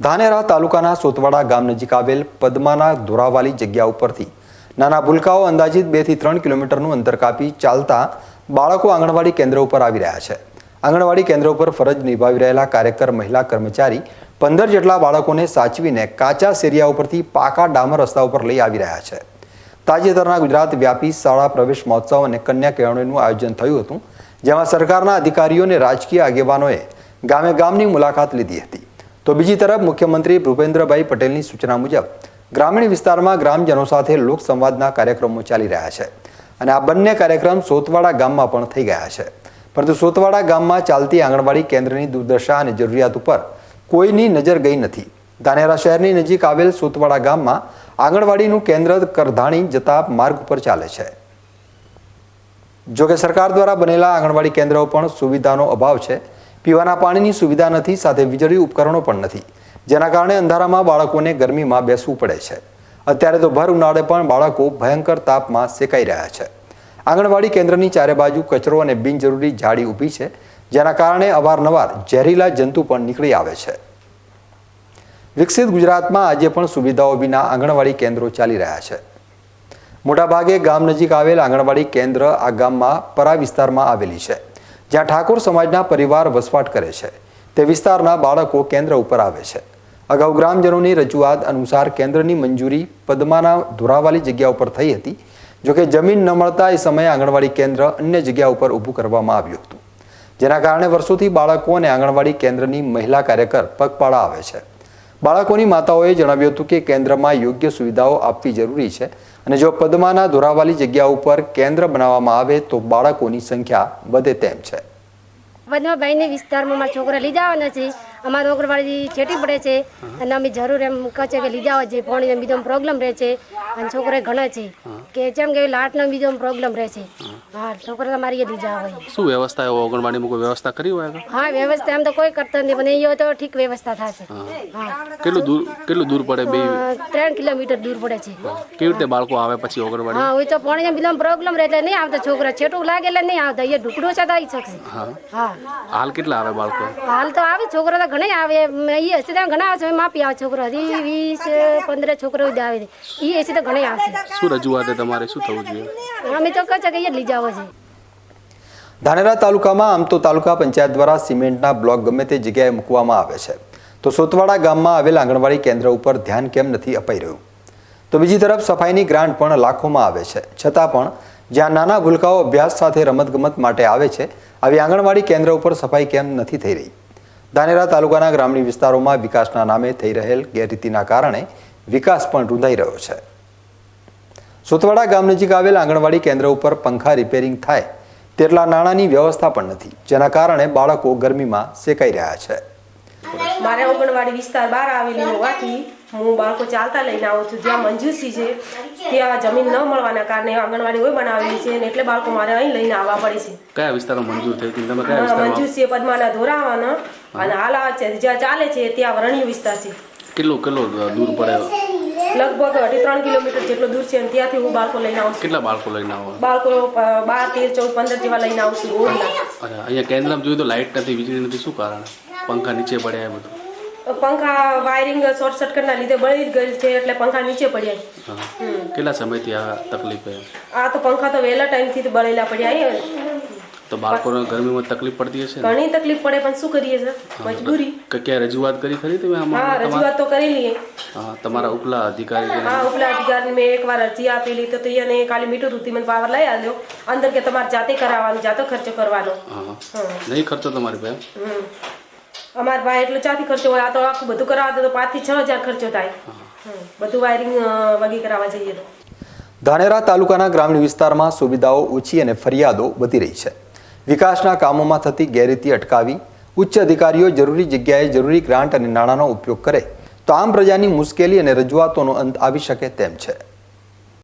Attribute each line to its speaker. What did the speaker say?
Speaker 1: ધાનેરા તાલુકાના સોતવાડા ગામ નજીક આવેલ પદ્માના ધોરાવાલી જગ્યા ઉપરથી નાના ભૂલકાઓ અંદાજિત 2 થી 3 કિલોમીટરનું અંતર કાપી ચાલતા બાળકો આંગણવાડી કેન્દ્ર ઉપર આવી રહ્યા છે। આંગણવાડી કેન્દ્ર ઉપર ફરજ નિભાવી રહેલા કાર્યકર મહિલા કર્મચારી 15 જેટલા બાળકોને સાચવીને કાચા સેરિયા ઉપરથી પાકા ડામર રસ્તા ઉપર લઈ આવી રહ્યા છે। તાજેતરના ગુજરાત વ્યાપી શાળા પ્રવેશ મહોત્સવ અને કન્યા કેળવણીનું આયોજન થયું હતું, જેમાં સરકારના અધિકારીઓ અને રાજકીય આગેવાનોએ ગામે ગામની મુલાકાત લીધી હતી। તો બીજી તરફ મુખ્યમંત્રી ભૂપેન્દ્રભાઈ પટેલની સૂચના મુજબ ગ્રામીણ વિસ્તારમાં ગ્રામજનો સાથે લોકસંવાદના કાર્યક્રમો ચાલી રહ્યા છે અને આ બંને કાર્યક્રમ સોતવાડા ગામમાં પણ થઈ ગયા છે। પરંતુ સોતવાડા ગામમાં ચાલતી આંગણવાડી કેન્દ્રની દુર્દશા અને જરૂરિયાત ઉપર કોઈની નજર ગઈ નથી। ધાનેરા શહેરની નજીક આવેલ સોતવાડા ગામમાં આંગણવાડીનું કેન્દ્ર કરધાણી જતા માર્ગ ઉપર ચાલે છે। જોકે સરકાર દ્વારા બનેલા આંગણવાડી કેન્દ્રો પણ સુવિધાનો અભાવ છે। પીવાના પાણીની સુવિધા નથી, સાથે વીજળી ઉપકરણો પણ નથી, જેના કારણે અંધારામાં બાળકોને ગરમીમાં બેસવું પડે છે। અત્યારે તો ભર ઉનાળે પણ બાળકો ભયંકર તાપમાં શેકાઈ રહ્યા છે। આંગણવાડી કેન્દ્રની ચારે બાજુ કચરો અને બિનજરૂરી ઝાડી ઊભી છે, જેના કારણે અવારનવાર ઝેરીલા જંતુ પણ નીકળી આવે છે। વિકસિત ગુજરાતમાં આજે પણ સુવિધાઓ વિના આંગણવાડી કેન્દ્રો ચાલી રહ્યા છે। મોટાભાગે ગામ નજીક આવેલ આંગણવાડી કેન્દ્ર આ ગામમાં પરા વિસ્તારમાં આવેલી છે, જ્યાં ઠાકોર સમાજના પરિવાર વસવાટ કરે છે। તે વિસ્તારના બાળકો કેન્દ્ર ઉપર આવે છે। અગાઉ ગ્રામજનોની રજૂઆત અનુસાર કેન્દ્રની મંજૂરી પદ્માના ધોરાવાલી જગ્યા ઉપર થઈ હતી। જોકે જમીન ન મળતા એ સમયે આંગણવાડી કેન્દ્ર અન્ય જગ્યા ઉપર ઊભું કરવામાં આવ્યું હતું, જેના કારણે વર્ષોથી બાળકો અને આંગણવાડી કેન્દ્રની મહિલા કાર્યકર પગપાળા આવે છે। બાળકોની માતાઓએ જણાવ્યું હતું કે કેન્દ્રમાં યોગ્ય સુવિધાઓ આપવી જરૂરી છે અને જો પદ્માના ધોરાવાલી જગ્યા ઉપર કેન્દ્ર બનાવવામાં આવે તો બાળકોની સંખ્યા વધે તેમ છે।
Speaker 2: પદ્માભાઈની વિસ્તારમાં મારા છોકરા લઈ જવાના છે। અમારા આંગણવાડી છેટી પડે છે અને અમે જરૂર એમ કહે છે કે લઈ જવા છે। પાણીનો બીજો પ્રોબ્લેમ રહે છે અને છોકરા ઘણા છે કે જેમ કે લાટનો બીજો પ્રોબ્લેમ રહે છે। હા, છોકરા તમારી લઈ જવા હોય।
Speaker 3: શું વ્યવસ્થા હોય આંગણવાડીમાં? કોઈ વ્યવસ્થા કરી હોય?
Speaker 2: હા, વ્યવસ્થા એમ તો કોઈ કરતા નહીં, પણ અહીંયા તો ઠીક વ્યવસ્થા થશે। હા,
Speaker 3: કેટલું દૂર પડે?
Speaker 2: 3 કિલોમીટર દૂર પડે છે।
Speaker 3: કેવી રીતે બાળકો આવે પછી આંગણવાડી?
Speaker 2: હા, હોય તો પાણીનો બીજો પ્રોબ્લેમ રહે એટલે નહીં આવતા છોકરા। છેટું લાગે એટલે નહીં આવતા, અહીંયા ઢુકડો છે આવી શકશે। હા,
Speaker 3: હાલ કેટલા આવે બાળકો?
Speaker 2: હાલ તો આવે છોકરા તો ઘણા આવે, એ હશે ત્યાં ઘણા આવશે, માપી આવે છોકરા 20-15 છોકરા આવે, એ હશે તો ઘણા આવશે।
Speaker 3: શું રજૂઆત તમારે? શું થવું જોઈએ?
Speaker 2: અમે તો કહે છે કે એ લઈ જાવ છે।
Speaker 1: ધાનેરા તાલુકામાં આમ તો તાલુકા પંચાયત દ્વારા સિમેન્ટના બ્લોક ગમે તે જગ્યાએ મૂકવામાં આવે છે, તો સોતવાડા ગામમાં આવેલ આંગણવાડી કેન્દ્ર ઉપર ધ્યાન કેમ નથી અપાઈ રહ્યું? તો બીજી તરફ સફાઈની ગ્રાન્ટ પણ લાખોમાં આવે છે, છતાં પણ જ્યાં નાના ભૂલકાઓ અભ્યાસ સાથે રમતગમત માટે આવે છે, આવી આંગણવાડી કેન્દ્ર ઉપર સફાઈ કેમ નથી થઈ રહી? ધાનેરા તાલુકાના ગ્રામીણ વિસ્તારોમાં વિકાસના નામે થઈ રહેલ ગેરરીતિના કારણે વિકાસ પણ રૂંધાઈ રહ્યો છે। સોતવાડા ગામ નજીક આવેલ આંગણવાડી કેન્દ્ર ઉપર પંખા રિપેરિંગ થાય તેટલા નાણાંની વ્યવસ્થા પણ નથી, જેના કારણે બાળકો ગરમીમાં શેકાઈ રહ્યા છે।
Speaker 4: મારે આંગણવાડી વિસ્તાર બહાર આવેલી હોવાથી હું બાળકો ચાલતા લઈને આવું છું। જ્યાં મંજૂરી છે ત્યાં જમીન ન મળવાના કારણે આંગણવાડી હોય બનાવેલી છે, એટલે બાળકો મારે અહીં લઈને આવવા પડે છે।
Speaker 3: કયા વિસ્તારમાં મંજૂર થઈ હતી? તમે કયા વિસ્તારમાં?
Speaker 4: મંજૂર છે પદ્માના ધોરાવાના અને હાલ જ્યાં ચાલે છે ત્યાં વરણીય વિસ્તાર છે।
Speaker 3: કેટલું દૂર પડે?
Speaker 4: લગભગ 3 કિલોમીટર જેટલો દૂર છે અને ત્યાંથી હું બાળકો લઈને આવું છું।
Speaker 3: કેટલા બાળકો લઈને આવો?
Speaker 4: બાળકો 12, 13, 14, 15 જેવા લઈને આવું છું રોજના।
Speaker 3: અચ્છા, અહીંયા કેન્દ્રમાં જોયું તો લાઇટ નથી, વીજળી નથી, શું કારણ? પંખા નીચે પડ્યા બધું?
Speaker 4: પંખા વાયરિંગ શોર્ટ સર્કિટના લીધે બળી જ ગયેલ છે, એટલે પંખા નીચે પડ્યા।
Speaker 3: કેટલા સમયથી આ તકલીફ?
Speaker 4: આ તો પંખા તો વહેલા ટાઈમથી બળેલા પડ્યા।
Speaker 3: તો બાળકોને ગરમીમાં તકલીફ પડતી હશે?
Speaker 4: ઘણી તકલીફ પડે, પણ શું કરીએ છે, મજબૂરી।
Speaker 3: ક્યાં રજૂઆત કરી ખરી તમે?
Speaker 4: હા, રજૂઆત તો કરેલી।
Speaker 3: તમારા ઉપલા અધિકારી?
Speaker 4: હા, ઉપલા અધિકારી મેં એકવાર અરજી આપેલી તો એને ખાલી મીટર રૂપી મને પાવર લઈ આવ્યો અંદર કે તમારે જાતે કરાવવાનું, જાતે ખર્ચો કરવાનો।
Speaker 3: નહીં ખર્ચો તમારી પાસે?
Speaker 4: અમારા ભાઈ એટલો ચાથી ખર્ચો હોય, આ તો આખું બધું કરાવવા તો 5 થી 6 હજાર ખર્ચો થાય, બધું વાયરિંગ વગી કરાવવા જઈએ તો।
Speaker 1: ધાનેરા તાલુકાના ગ્રામીણ વિસ્તારમાં સુવિધાઓ ઓછી અને ફરિયાદો વધી રહી છે। વિકાસના કામોમાં થતી ગેરરીતિ અટકાવી ઉચ્ચ અધિકારીઓ જરૂરી જગ્યાએ જરૂરી ગ્રાન્ટ અને નાણાંનો ઉપયોગ કરે તો આમ પ્રજાની મુશ્કેલી અને રજૂઆતોનો અંત આવી શકે તેમ છે।